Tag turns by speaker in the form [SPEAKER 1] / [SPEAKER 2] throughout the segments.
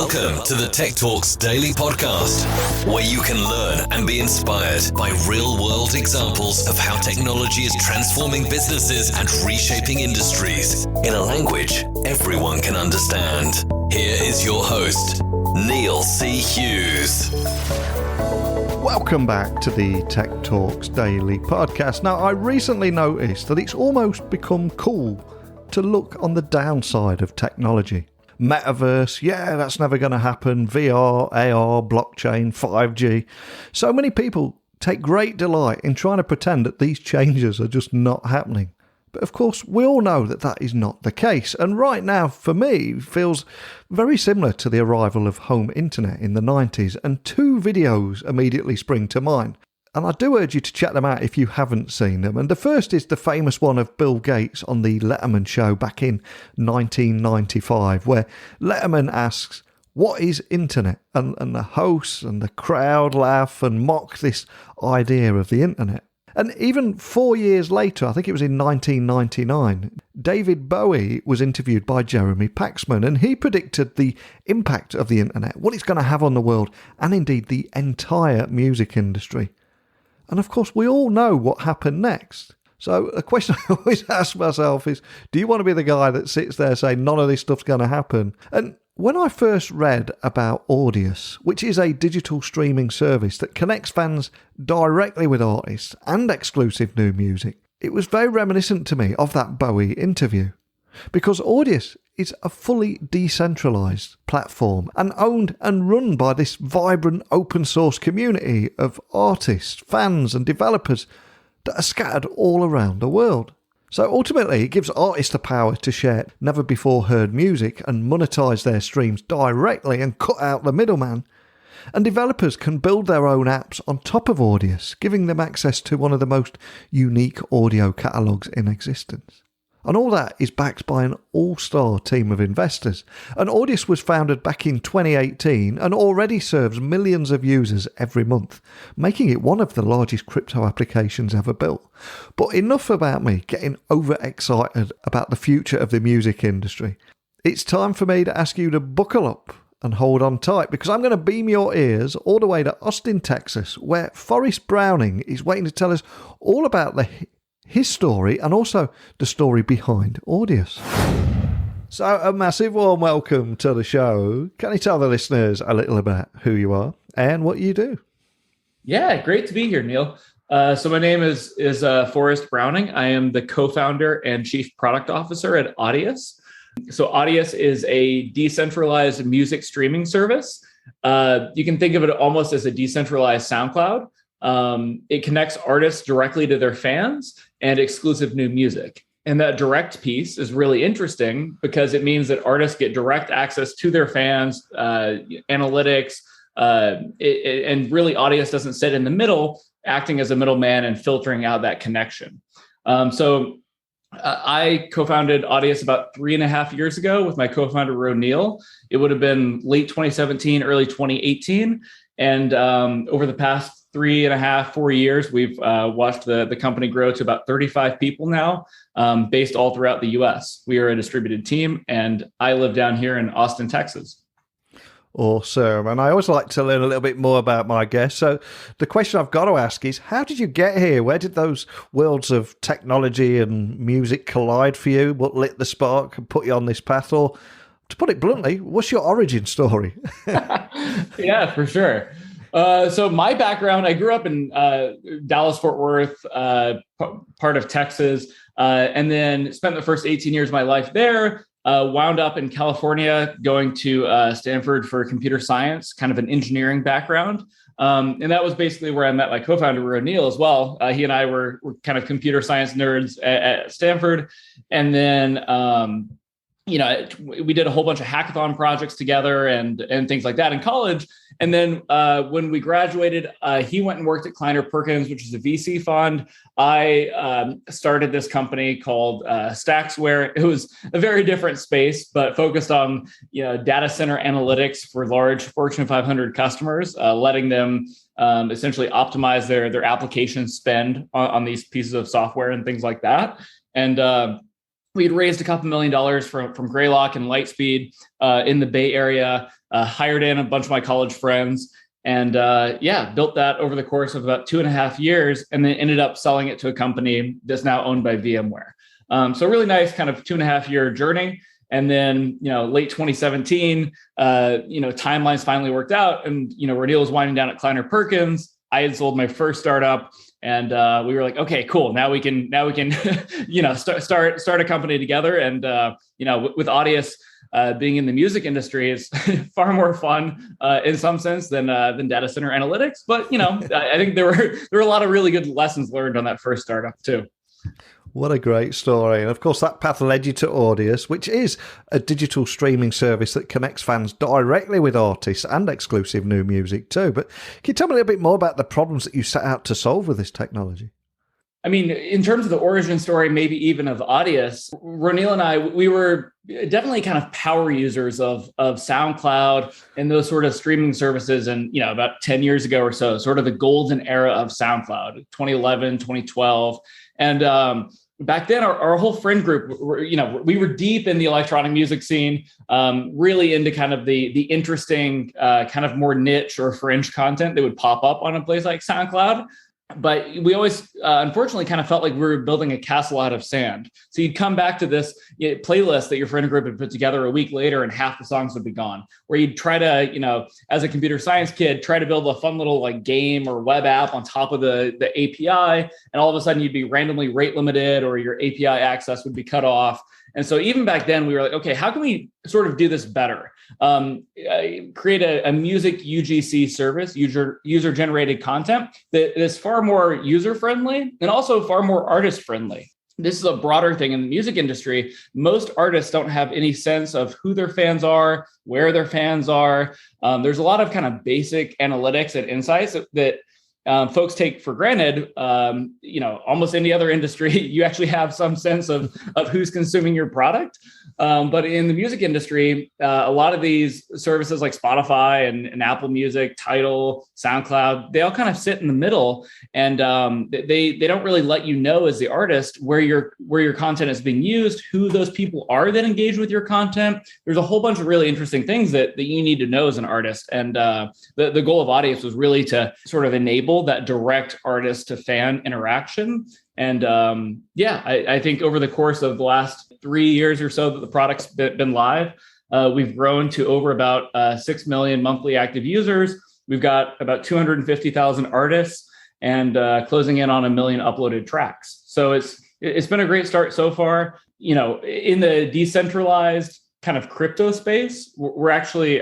[SPEAKER 1] Welcome to the Tech Talks Daily Podcast, where you can learn and be inspired by real-world examples of how technology is transforming businesses and reshaping industries in a language everyone can understand. Here is your host, Neil C. Hughes.
[SPEAKER 2] Welcome back to the Tech Talks Daily Podcast. Now, I recently noticed that it's almost become cool to look on the downside of technology. Metaverse, yeah, that's never going to happen. VR, AR, blockchain, 5G. So many people take great delight in trying to pretend that these changes are just not happening. But of course, we all know that that is not the case. And right now, for me, feels very similar to the arrival of home internet in the 90s. And two videos immediately spring to mind. And I do urge you to check them out if you haven't seen them. And the first is the famous one of Bill Gates on the Letterman show back in 1995, where Letterman asks, "What is internet?" And the hosts and the crowd laugh and mock this idea of the internet. And even 4 years later, I think it was in 1999, David Bowie was interviewed by Jeremy Paxman, and he predicted the impact of the internet, what it's going to have on the world, and indeed the entire music industry. And of course, we all know what happened next. So a question I always ask myself is, do you want to be the guy that sits there saying none of this stuff's going to happen? And when I first read about Audius, which is a digital streaming service that connects fans directly with artists and exclusive new music, it was very reminiscent to me of that Bowie interview. Because Audius is a fully decentralized platform and owned and run by this vibrant open source community of artists, fans and developers that are scattered all around the world. So ultimately, it gives artists the power to share never before heard music and monetize their streams directly and cut out the middleman. And developers can build their own apps on top of Audius, giving them access to one of the most unique audio catalogues in existence. And all that is backed by an all-star team of investors. And Audius was founded back in 2018 and already serves millions of users every month, making it one of the largest crypto applications ever built. But enough about me getting overexcited about the future of the music industry. It's time for me to ask you to buckle up and hold on tight, because I'm going to beam your ears all the way to Austin, Texas, where Forrest Browning is waiting to tell us all about his story and also the story behind Audius. So a massive warm welcome to the show. Can you tell the listeners a little about who you are and what you do?
[SPEAKER 3] Yeah, great to be here, Neil. So my name is Forrest Browning. I am the co-founder and chief product officer at Audius. So Audius is a decentralized music streaming service. You can think of it almost as a decentralized SoundCloud. It connects artists directly to their fans and exclusive new music. And that direct piece is really interesting because it means that artists get direct access to their fans, analytics, and really Audius doesn't sit in the middle, acting as a middleman and filtering out that connection. I co-founded Audius about 3.5 years ago with my co-founder, Neil. It would have been late 2017, early 2018. And over the past 3.5, 4 years, we've watched the company grow to about 35 people now, based all throughout the US. We are a distributed team, and I live down here in Austin, Texas.
[SPEAKER 2] Awesome. And I always like to learn a little bit more about my guests. So the question I've got to ask is, how did you get here? Where did those worlds of technology and music collide for you? What lit the spark and put you on this path? Or to put it bluntly, what's your origin story?
[SPEAKER 3] Yeah, for sure. So my background, I grew up in Dallas, Fort Worth, part of Texas, and then spent the first 18 years of my life there, wound up in California, going to Stanford for computer science, kind of an engineering background. And that was basically where I met my co-founder, Neil, as well. He and I were kind of computer science nerds at Stanford. And then, we did a whole bunch of hackathon projects together and things like that in college. And then when we graduated, he went and worked at Kleiner Perkins, which is a VC fund. I started this company called Stacksware. It was a very different space, but focused on data center analytics for large Fortune 500 customers, letting them essentially optimize their application spend on these pieces of software and things like that. And we had raised a couple $1 million from Greylock and Lightspeed in the Bay Area, hired in a bunch of my college friends, and built that over the course of about 2.5 years, and then ended up selling it to a company that's now owned by VMware. So really nice kind of 2.5 year journey. And then, late 2017, timelines finally worked out, and, Reneel was winding down at Kleiner Perkins. I had sold my first startup, and we were like, okay, cool. Now we can, start a company together. And, with Audius being in the music industry, it's far more fun in some sense than data center analytics. But, I think there were a lot of really good lessons learned on that first startup too.
[SPEAKER 2] What a great story. And of course, that path led you to Audius, which is a digital streaming service that connects fans directly with artists and exclusive new music too. But can you tell me a little bit more about the problems that you set out to solve with this technology?
[SPEAKER 3] I mean, in terms of the origin story, maybe even of Audius, Reneel and I, we were definitely kind of power users of SoundCloud and those sort of streaming services. And, about 10 years ago or so, sort of the golden era of SoundCloud, 2011, 2012. And back then, our whole friend group, we were deep in the electronic music scene, really into kind of the interesting, kind of more niche or fringe content that would pop up on a place like SoundCloud. But we always, unfortunately, kind of felt like we were building a castle out of sand. So you'd come back to this playlist that your friend group had put together a week later, and half the songs would be gone. Where you'd try to, as a computer science kid, try to build a fun little game or web app on top of the API, and all of a sudden you'd be randomly rate limited, or your API access would be cut off. And so even back then, we were like, okay, how can we sort of do this better? Create a music UGC service, user-generated content that is far more user-friendly and also far more artist-friendly. This is a broader thing in the music industry. Most artists don't have any sense of who their fans are, where their fans are. There's a lot of kind of basic analytics and insights that folks take for granted. Almost any other industry, you actually have some sense of who's consuming your product. But in the music industry, a lot of these services like Spotify and Apple Music, Tidal, SoundCloud, they all kind of sit in the middle, and they don't really let you know as the artist where your content is being used, who those people are that engage with your content. There's a whole bunch of really interesting things that you need to know as an artist. And the goal of Audius was really to sort of enable that direct artist to fan interaction. And I think over the course of the last 3 years or so that the product's been live, we've grown to over about 6 million monthly active users. We've got about 250,000 artists and closing in on 1 million uploaded tracks. So it's been a great start so far. In the decentralized kind of crypto space, we're actually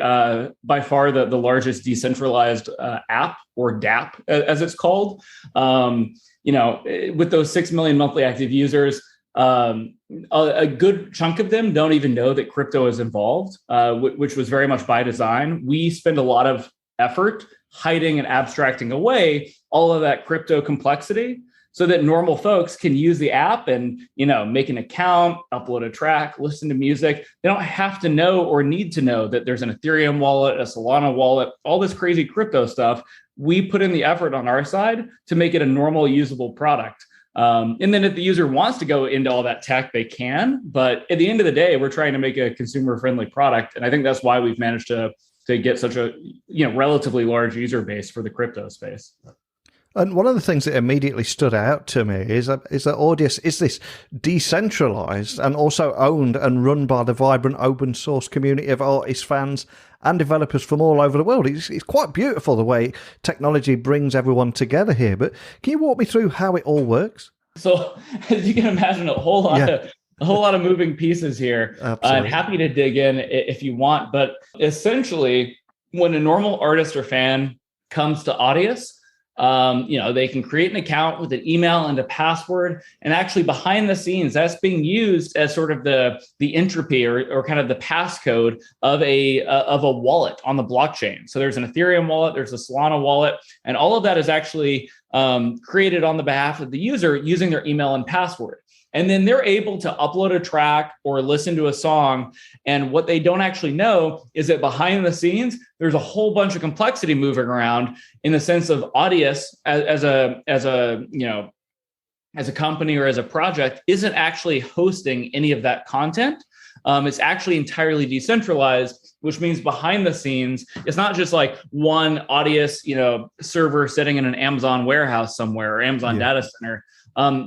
[SPEAKER 3] by far the largest decentralized app, or DApp as it's called. With those 6 million monthly active users, a good chunk of them don't even know that crypto is involved, which was very much by design. We spend a lot of effort hiding and abstracting away all of that crypto complexity, so that normal folks can use the app and, make an account, upload a track, listen to music. They don't have to know or need to know that there's an Ethereum wallet, a Solana wallet, all this crazy crypto stuff. We put in the effort on our side to make it a normal, usable product. And then if the user wants to go into all that tech, they can. But at the end of the day, we're trying to make a consumer-friendly product. And I think that's why we've managed to get such a relatively large user base for the crypto space.
[SPEAKER 2] And one of the things that immediately stood out to me is that Audius is this decentralized and also owned and run by the vibrant open source community of artists, fans, and developers from all over the world. It's quite beautiful the way technology brings everyone together here. But can you walk me through how it all works?
[SPEAKER 3] So, as you can imagine, a whole lot of moving pieces here. I'm happy to dig in if you want. But essentially, when a normal artist or fan comes to Audius, they can create an account with an email and a password, and actually behind the scenes, that's being used as sort of the entropy or kind of the passcode of a wallet on the blockchain. So there's an Ethereum wallet, there's a Solana wallet, and all of that is actually created on the behalf of the user using their email and password. And then they're able to upload a track or listen to a song. And what they don't actually know is that behind the scenes, there's a whole bunch of complexity moving around in the sense of Audius as a as a company or as a project isn't actually hosting any of that content. It's actually entirely decentralized, which means behind the scenes, it's not just like one Audius, server sitting in an Amazon warehouse somewhere or Amazon data center.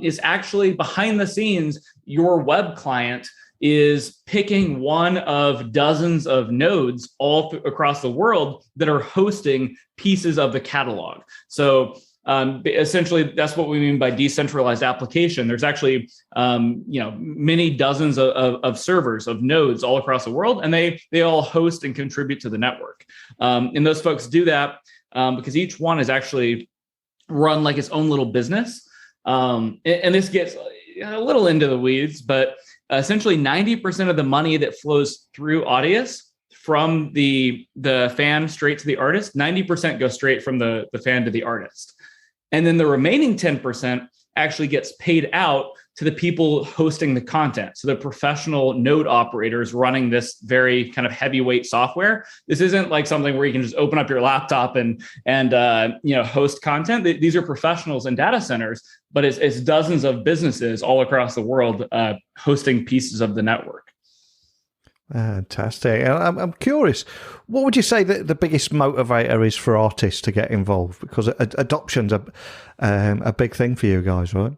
[SPEAKER 3] It's actually behind the scenes, your web client is picking one of dozens of nodes all across the world that are hosting pieces of the catalog. So essentially, that's what we mean by decentralized application. There's actually, many dozens of servers, of nodes all across the world, and they all host and contribute to the network. And those folks do that because each one is actually run like its own little business. And this gets a little into the weeds, but essentially 90% of the money that flows through Audius from the fan straight to the artist, 90% goes straight from the fan to the artist. And then the remaining 10% actually gets paid out to the people hosting the content. So the professional node operators running this very kind of heavyweight software. This isn't like something where you can just open up your laptop and host content. These are professionals in data centers, but it's dozens of businesses all across the world hosting pieces of the network.
[SPEAKER 2] Fantastic. I'm curious, what would you say that the biggest motivator is for artists to get involved? Because adoption's a big thing for you guys, right?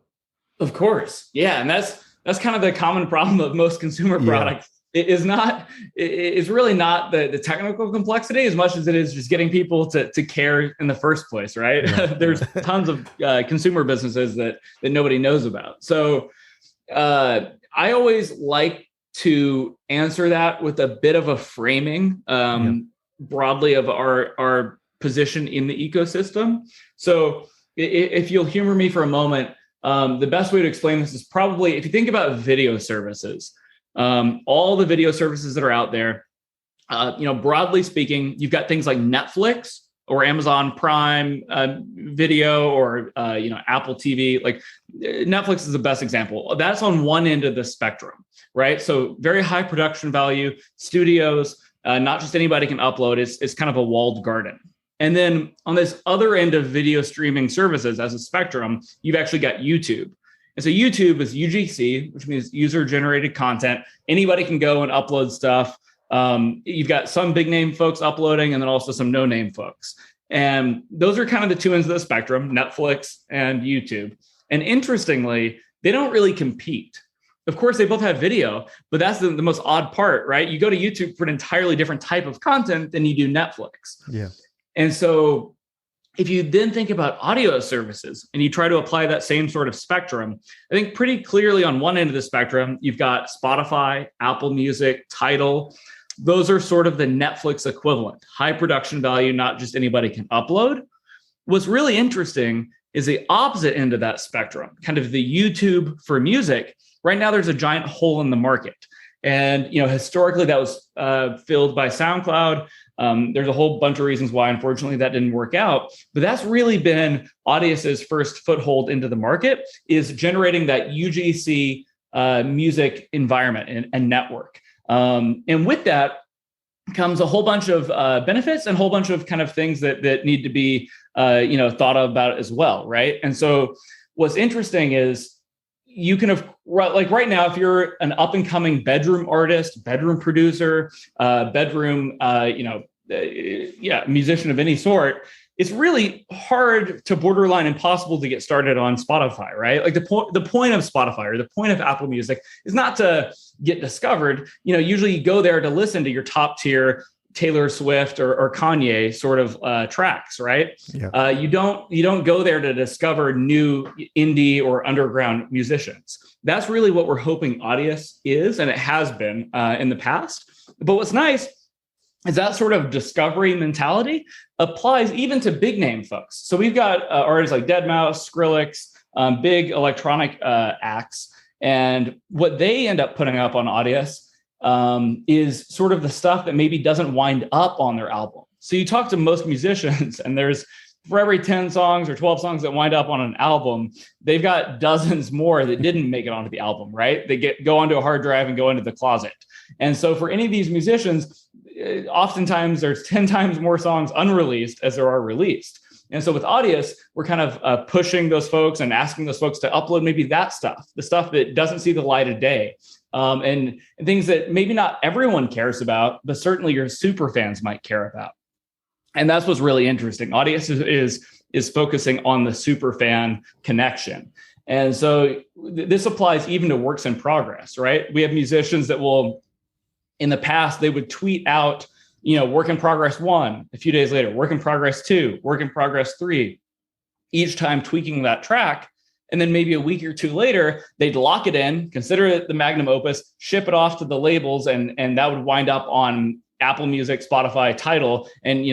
[SPEAKER 3] Of course. Yeah. And that's kind of the common problem of most consumer products. It's really not the technical complexity as much as it is just getting people to care in the first place, right? Yeah. There's tons of consumer businesses that nobody knows about. So I always like to answer that with a bit of a framing broadly of our position in the ecosystem. So if you'll humor me for a moment, the best way to explain this is probably, if you think about video services, all the video services that are out there, broadly speaking, you've got things like Netflix or Amazon Prime Video or Apple TV. Like Netflix is the best example. That's on one end of the spectrum, right? So very high production value, studios, not just anybody can upload. It's kind of a walled garden. And then on this other end of video streaming services as a spectrum, you've actually got YouTube. And so YouTube is UGC, which means user-generated content. Anybody can go and upload stuff. You've got some big name folks uploading and then also some no name folks. And those are kind of the two ends of the spectrum, Netflix and YouTube. And interestingly, they don't really compete. Of course, they both have video, but that's the most odd part, right? You go to YouTube for an entirely different type of content than you do Netflix.
[SPEAKER 2] Yeah.
[SPEAKER 3] And so if you then think about audio services and you try to apply that same sort of spectrum, I think pretty clearly on one end of the spectrum, you've got Spotify, Apple Music, Tidal. Those are sort of the Netflix equivalent, high production value, not just anybody can upload. What's really interesting is the opposite end of that spectrum, kind of the YouTube for music. Right now, there's a giant hole in the market. And historically, that was filled by SoundCloud. There's a whole bunch of reasons why, unfortunately, that didn't work out. But that's really been Audius's first foothold into the market, is generating that UGC music environment and network. And with that comes a whole bunch of benefits and a whole bunch of kind of things that need to be thought about as well, right? And so what's interesting is you can have, like right now, if you're an up and coming bedroom artist, bedroom producer, musician of any sort, it's really hard to borderline impossible to get started on Spotify, right? Like the point of Spotify or the point of Apple Music is not to get discovered. Usually you go there to listen to your top tier Taylor Swift or Kanye sort of tracks, right? Yeah. You don't go there to discover new indie or underground musicians. That's really what we're hoping Audius is, and it has been in the past. But what's nice is that sort of discovery mentality applies even to big name folks. So we've got artists like deadmau5, Skrillex, big electronic acts, and what they end up putting up on Audius is sort of the stuff that maybe doesn't wind up on their album. So you talk to most musicians and there's, for every 10 songs or 12 songs that wind up on an album, they've got dozens more that didn't make it onto the album, right? They go onto a hard drive and go into the closet. And so for any of these musicians, oftentimes there's 10 times more songs unreleased as there are released. And so with Audius, we're kind of pushing those folks and asking those folks to upload maybe that stuff, the stuff that doesn't see the light of day, and things that maybe not everyone cares about, but certainly your super fans might care about. And that's what's really interesting. Audius is focusing on the super fan connection. And so this applies even to works in progress, right? We have musicians that will, in the past, they would tweet out, work in progress 1, a few days later, work in progress 2, work in progress 3, each time tweaking that track. And then maybe a week or 2 later, they'd lock it in, consider it the magnum opus, ship it off to the labels, and that would wind up on Apple Music, Spotify, Tidal, and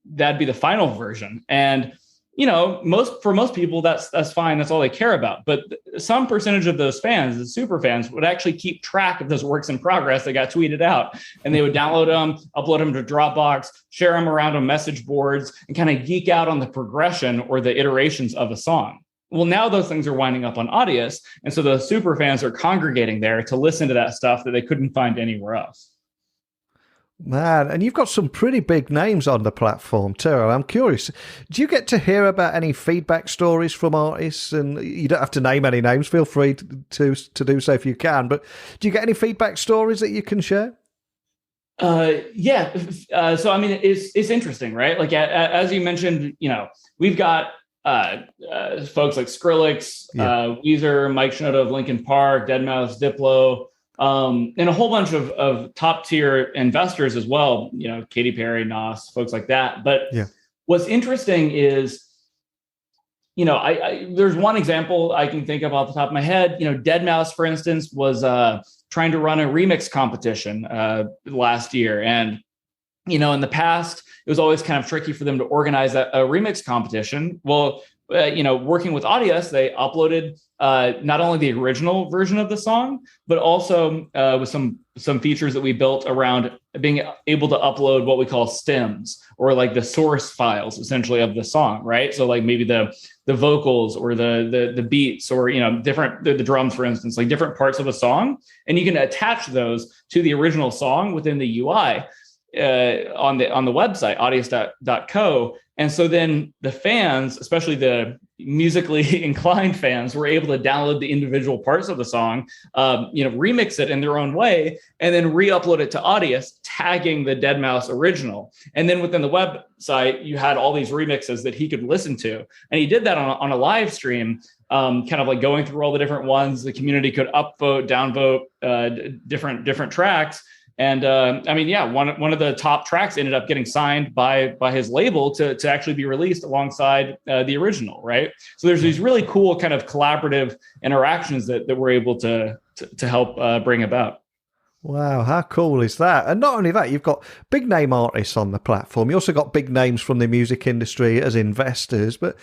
[SPEAKER 3] that'd be the final version. And for most people, that's fine. That's all they care about. But some percentage of those fans, the super fans, would actually keep track of those works in progress that got tweeted out, and they would download them, upload them to Dropbox, share them around on message boards, and kind of geek out on the progression or the iterations of a song. Well, now those things are winding up on Audius, and so the super fans are congregating there to listen to that stuff that they couldn't find anywhere else.
[SPEAKER 2] Man, and you've got some pretty big names on the platform too. I'm curious, do you get to hear about any feedback stories from artists? And you don't have to name any names, feel free to do so if you can, but do you get any feedback stories that you can share?
[SPEAKER 3] Yeah. So, I mean, it's interesting, right? Like, as you mentioned, we've got folks like Skrillex, Weezer, Mike Shinoda of Linkin Park, Deadmau5, Diplo, and a whole bunch of top tier investors as well, Katy Perry, Nas, folks like that. But what's interesting is, there's one example I can think of off the top of my head. Deadmau5, for instance, was trying to run a remix competition last year. And, in the past, it was always kind of tricky for them to organize a remix competition. Well, working with Audius, they uploaded not only the original version of the song, but also with some features that we built around being able to upload what we call stems, or like the source files essentially of the song, right? So like maybe the vocals or the beats, or different the drums, for instance, like different parts of a song, and you can attach those to the original song within the UI on the website audius.co. And so then the fans, especially the musically inclined fans, were able to download the individual parts of the song, remix it in their own way, and then re-upload it to Audius, tagging the Deadmau5 original. And then within the website, you had all these remixes that he could listen to. And he did that on a live stream, kind of like going through all the different ones. The community could upvote, downvote different tracks. And one of the top tracks ended up getting signed by his label to actually be released alongside the original, right? So there's these really cool kind of collaborative interactions that we're able to help bring about.
[SPEAKER 2] Wow, how cool is that? And not only that, you've got big name artists on the platform. You also got big names from the music industry as investors. But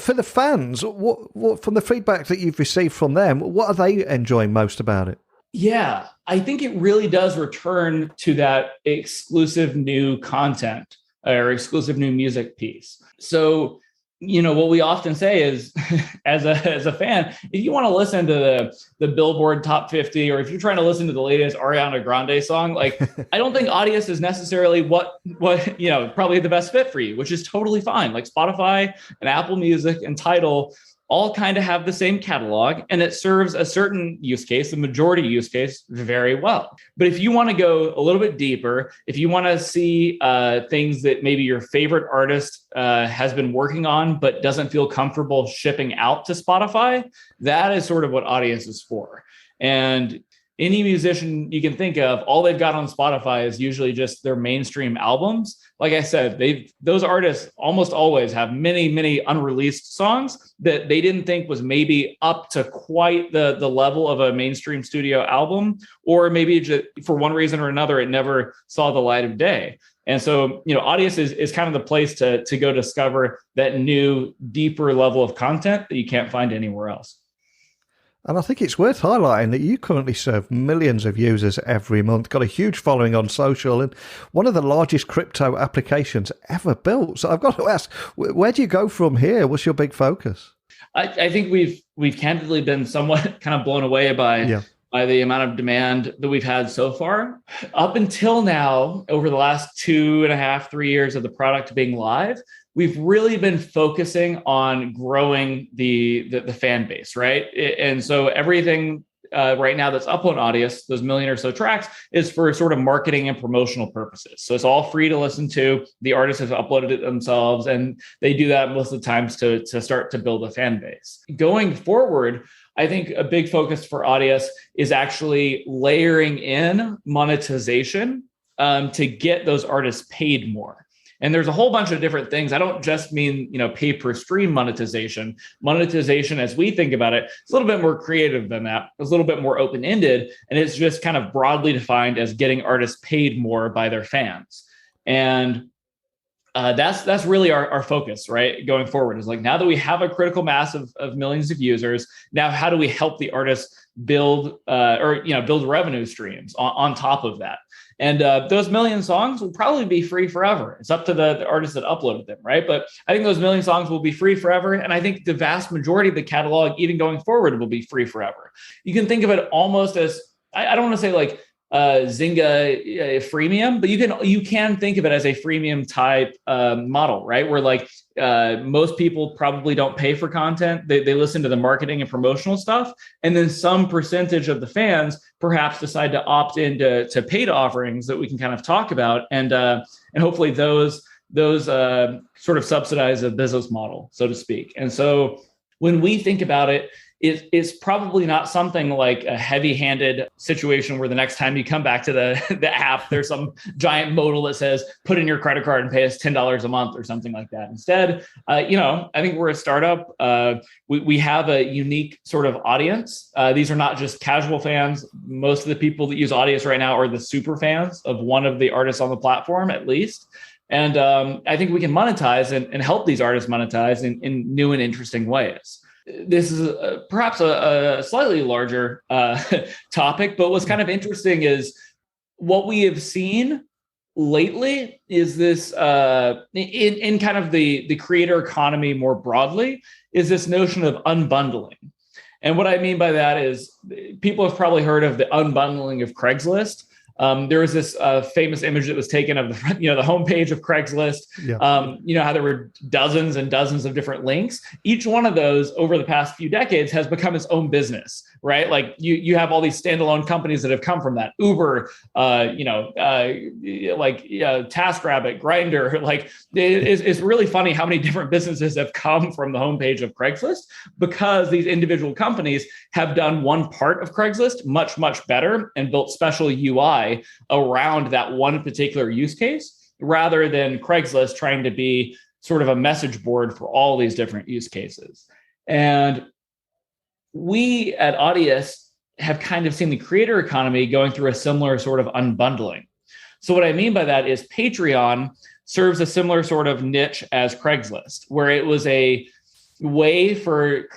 [SPEAKER 2] for the fans, what from the feedback that you've received from them, what are they enjoying most about it?
[SPEAKER 3] Yeah, I think it really does return to that exclusive new content or exclusive new music piece. So, what we often say is, as a fan, if you want to listen to the Billboard Top 50, or if you're trying to listen to the latest Ariana Grande song, like I don't think Audius is necessarily what probably the best fit for you, which is totally fine. Like Spotify and Apple Music and Tidal all kind of have the same catalog, and it serves a certain use case, the majority use case, very well. But if you want to go a little bit deeper, if you want to see things that maybe your favorite artist has been working on but doesn't feel comfortable shipping out to Spotify, that is sort of what Audius is for. And any musician you can think of, all they've got on Spotify is usually just their mainstream albums. Like I said, those artists almost always have many, many unreleased songs that they didn't think was maybe up to quite the level of a mainstream studio album, or maybe just for one reason or another, it never saw the light of day. And so, Audius is kind of the place to go discover that new, deeper level of content that you can't find anywhere else.
[SPEAKER 2] And I think it's worth highlighting that you currently serve millions of users every month, got a huge following on social, and one of the largest crypto applications ever built. So I've got to ask, where do you go from here? What's your big focus?
[SPEAKER 3] I think we've candidly been somewhat kind of blown away by the amount of demand that we've had so far. Up until now, over the last 2.5, 3 years of the product being live, we've really been focusing on growing the fan base, right? And so everything right now that's up on Audius, those million or so tracks, is for sort of marketing and promotional purposes. So it's all free to listen to. The artists have uploaded it themselves, and they do that most of the times to start to build a fan base. Going forward, I think a big focus for Audius is actually layering in monetization to get those artists paid more. And there's a whole bunch of different things. I don't just mean, pay per stream monetization. Monetization, as we think about it, it's a little bit more creative than that. It's a little bit more open-ended, and it's just kind of broadly defined as getting artists paid more by their fans. And that's really our focus, right? Going forward is like, now that we have a critical mass of millions of users, now how do we help the artists build build revenue streams on top of that? And those million songs will probably be free forever. It's up to the artists that uploaded them, right? But I think those million songs will be free forever. And I think the vast majority of the catalog, even going forward, will be free forever. You can think of it almost as, I don't want to say like Zynga freemium, but you can think of it as a freemium type model, right? Where like most people probably don't pay for content. They listen to the marketing and promotional stuff. And then some percentage of the fans perhaps decide to opt into paid offerings that we can kind of talk about. And hopefully those sort of subsidize a business model, so to speak. And so when we think about it, it's probably not something like a heavy-handed situation where the next time you come back to the app, there's some giant modal that says, put in your credit card and pay us $10 a month or something like that. Instead, I think we're a startup. We have a unique sort of audience. These are not just casual fans. Most of the people that use Audius right now are the super fans of one of the artists on the platform, at least. And I think we can monetize and help these artists monetize in new and interesting ways. This is perhaps a slightly larger topic, but what's kind of interesting is what we have seen lately is this in kind of the creator economy more broadly, is this notion of unbundling. And what I mean by that is people have probably heard of the unbundling of Craigslist. There was this famous image that was taken of the homepage of Craigslist. Yeah. How there were dozens and dozens of different links. Each one of those over the past few decades has become its own business, right? Like you have all these standalone companies that have come from that. Uber, TaskRabbit, Grindr. Like it's really funny how many different businesses have come from the homepage of Craigslist, because these individual companies have done one part of Craigslist much, much better and built special UI around that one particular use case, rather than Craigslist trying to be sort of a message board for all these different use cases. And we at Audius have kind of seen the creator economy going through a similar sort of unbundling. So what I mean by that is Patreon serves a similar sort of niche as Craigslist, where it was a way for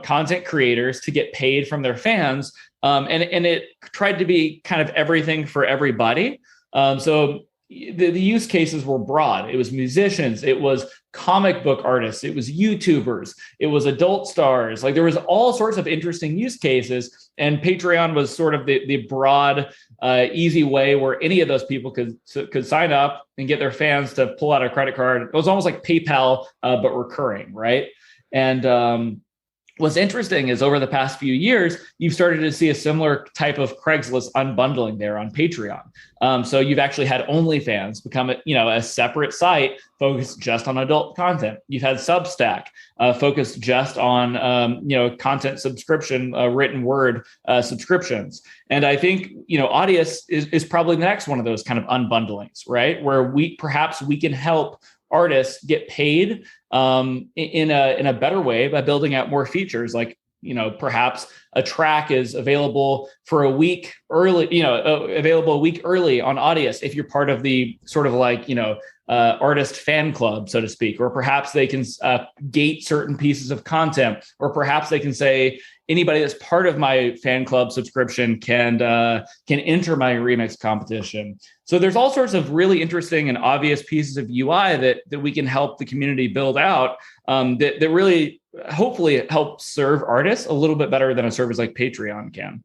[SPEAKER 3] content creators to get paid from their fans. And it tried to be kind of everything for everybody. So the use cases were broad. It was musicians, it was comic book artists, it was YouTubers, it was adult stars. Like there was all sorts of interesting use cases. And Patreon was sort of the broad, easy way where any of those people could sign up and get their fans to pull out a credit card. It was almost like PayPal, but recurring, right? And what's interesting is over the past few years, you've started to see a similar type of Craigslist unbundling there on Patreon. So you've actually had OnlyFans become a separate site focused just on adult content. You've had Substack focused just on content subscription, written word subscriptions. And I think Audius is probably the next one of those kind of unbundlings, right? Where we can help artists get paid in a better way by building out more features. Like perhaps a track is available for a week early, available a week early on Audius if you're part of the sort of like artist fan club, so to speak. Or perhaps they can gate certain pieces of content, or perhaps they can say anybody that's part of my fan club subscription can enter my remix competition. So there's all sorts of really interesting and obvious pieces of UI that we can help the community build out that really hopefully help serve artists a little bit better than a service like Patreon can.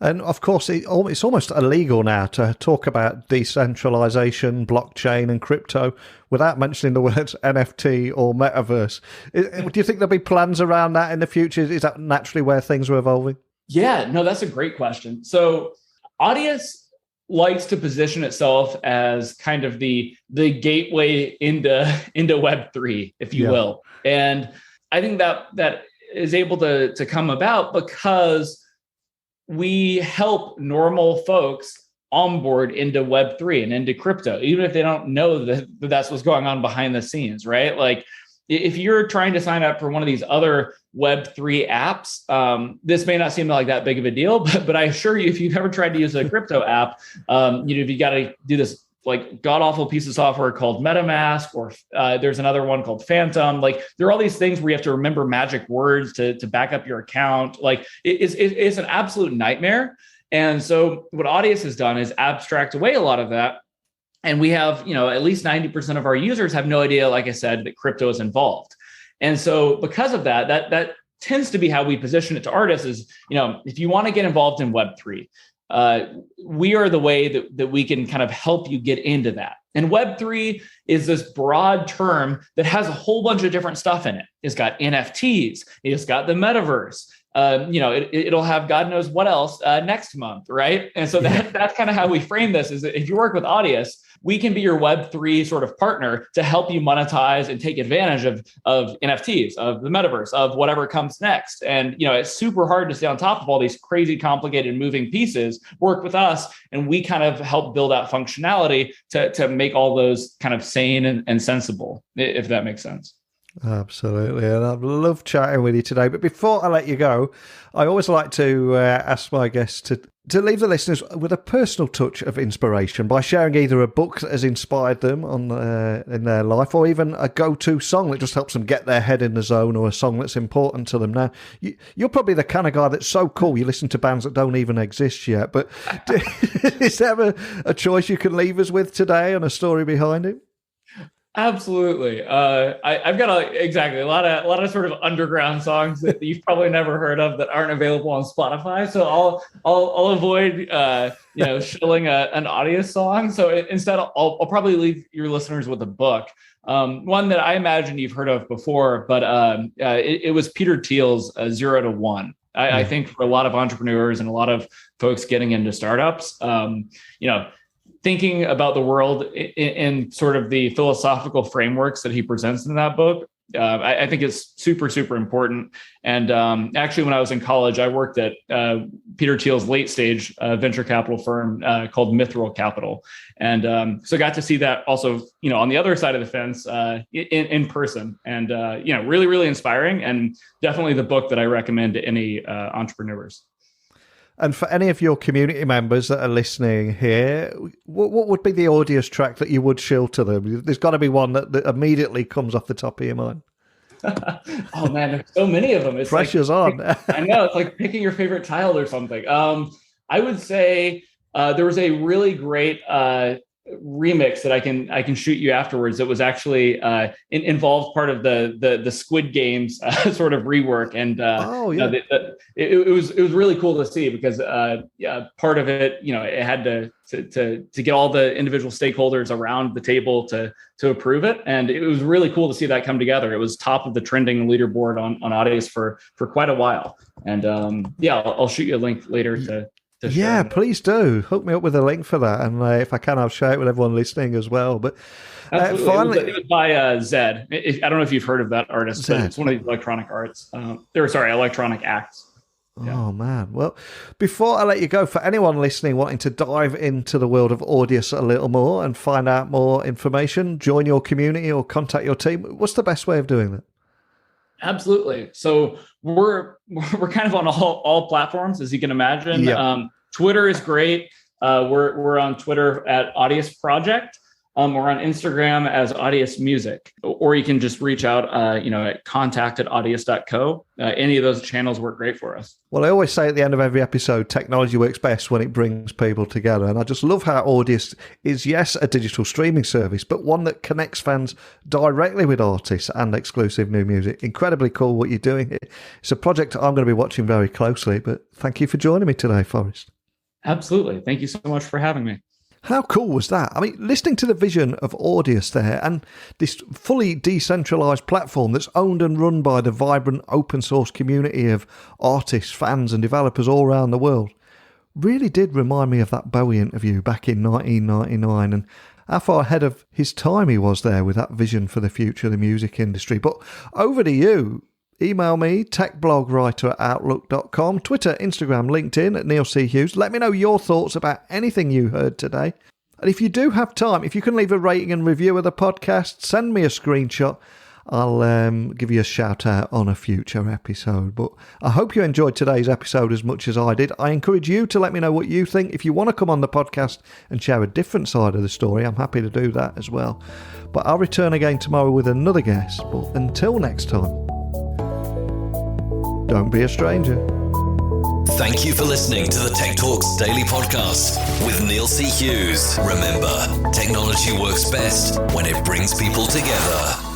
[SPEAKER 2] And of course, it's almost illegal now to talk about decentralization, blockchain, and crypto without mentioning the words NFT or metaverse. Do you think there'll be plans around that in the future? Is that naturally where things are evolving?
[SPEAKER 3] Yeah, no, that's a great question. So Audius likes to position itself as kind of the gateway into Web3, if you will. And I think that is able to come about because we help normal folks onboard into Web3 and into crypto, even if they don't know that that's what's going on behind the scenes, right? Like if you're trying to sign up for one of these other Web3 apps, this may not seem like that big of a deal, but I assure you, if you've ever tried to use a crypto app, if you got to do this like god awful piece of software called MetaMask, or there's another one called Phantom. Like there are all these things where you have to remember magic words to back up your account. Like it's an absolute nightmare. And so what Audius has done is abstract away a lot of that. And we have, at least 90% of our users have no idea, like I said, that crypto is involved. And so because of that tends to be how we position it to artists is, if you want to get involved in Web3, we are the way that we can kind of help you get into that. And Web3 is this broad term that has a whole bunch of different stuff in it. It's got NFTs, it's got the metaverse. It'll have God knows what else next month, right? And so that's kind of how we frame this is that if you work with Audius, we can be your Web3 sort of partner to help you monetize and take advantage of NFTs, of the metaverse, of whatever comes next. And, it's super hard to stay on top of all these crazy, complicated moving pieces. Work with us, and we kind of help build out functionality to make all those kind of sane and sensible, if that makes sense.
[SPEAKER 2] Absolutely, and I've loved chatting with you today. But before I let you go, I always like to ask my guests to leave the listeners with a personal touch of inspiration by sharing either a book that has inspired them in their life, or even a go-to song that just helps them get their head in the zone, or a song that's important to them. Now, you're probably the kind of guy that's so cool you listen to bands that don't even exist yet. But is there a choice you can leave us with today and a story behind it?
[SPEAKER 3] Absolutely. I've got a lot of sort of underground songs that you've probably never heard of that aren't available on Spotify. So I'll avoid shilling an Audius song. So instead, I'll probably leave your listeners with a book. One that I imagine you've heard of before, but it was Peter Thiel's 0 to 1. I think for a lot of entrepreneurs and a lot of folks getting into startups, thinking about the world in sort of the philosophical frameworks that he presents in that book, I think it's super, super important. And actually, when I was in college, I worked at Peter Thiel's late stage venture capital firm called Mithril Capital. And so got to see that also, on the other side of the fence in person, and, really, really inspiring, and definitely the book that I recommend to any entrepreneurs.
[SPEAKER 2] And for any of your community members that are listening here, what would be the Audius track that you would shill to them? There's got to be one that immediately comes off the top of your mind.
[SPEAKER 3] Oh, man, there's so many of them. It's
[SPEAKER 2] pressure's on.
[SPEAKER 3] I know. It's like picking your favorite child or something. I would say there was a really great remix that I can shoot you afterwards. That was actually involved part of the Squid Games sort of rework, and it was really cool to see because part of it, it had to get all the individual stakeholders around the table to approve it, and it was really cool to see that come together. It was top of the trending leaderboard on Audius for quite a while, and I'll shoot you a link later to.
[SPEAKER 2] Yeah, please do. Hook me up with a link for that. And if I can, I'll share it with everyone listening as well. But finally...
[SPEAKER 3] It was by Zed. I don't know if you've heard of that artist, but it's one of these electronic arts. Electronic acts. Yeah.
[SPEAKER 2] Oh, man. Well, before I let you go, for anyone listening wanting to dive into the world of Audius a little more and find out more information, join your community or contact your team, what's the best way of doing that?
[SPEAKER 3] Absolutely. So we're kind of on all platforms, as you can imagine. Yeah. Twitter is great. We're on Twitter at Audius Project. We're on Instagram as Audius Music, or you can just reach out, at contact@audius.co. Any of those channels work great for us.
[SPEAKER 2] Well, I always say at the end of every episode, technology works best when it brings people together. And I just love how Audius is, yes, a digital streaming service, but one that connects fans directly with artists and exclusive new music. Incredibly cool what you're doing here. It's a project I'm going to be watching very closely, but thank you for joining me today, Forrest.
[SPEAKER 3] Absolutely. Thank you so much for having me.
[SPEAKER 2] How cool was that? I mean, listening to the vision of Audius there and this fully decentralized platform that's owned and run by the vibrant open source community of artists, fans and developers all around the world really did remind me of that Bowie interview back in 1999 and how far ahead of his time he was there with that vision for the future of the music industry. But over to you. Email me, techblogwriter@outlook.com, Twitter, Instagram, LinkedIn at Neil C. Hughes. Let me know your thoughts about anything you heard today. And if you do have time, if you can leave a rating and review of the podcast, send me a screenshot. I'll give you a shout out on a future episode. But I hope you enjoyed today's episode as much as I did. I encourage you to let me know what you think. If you want to come on the podcast and share a different side of the story, I'm happy to do that as well. But I'll return again tomorrow with another guest. But until next time, don't be a stranger.
[SPEAKER 1] Thank you for listening to the Tech Talks Daily Podcast with Neil C. Hughes. Remember, technology works best when it brings people together.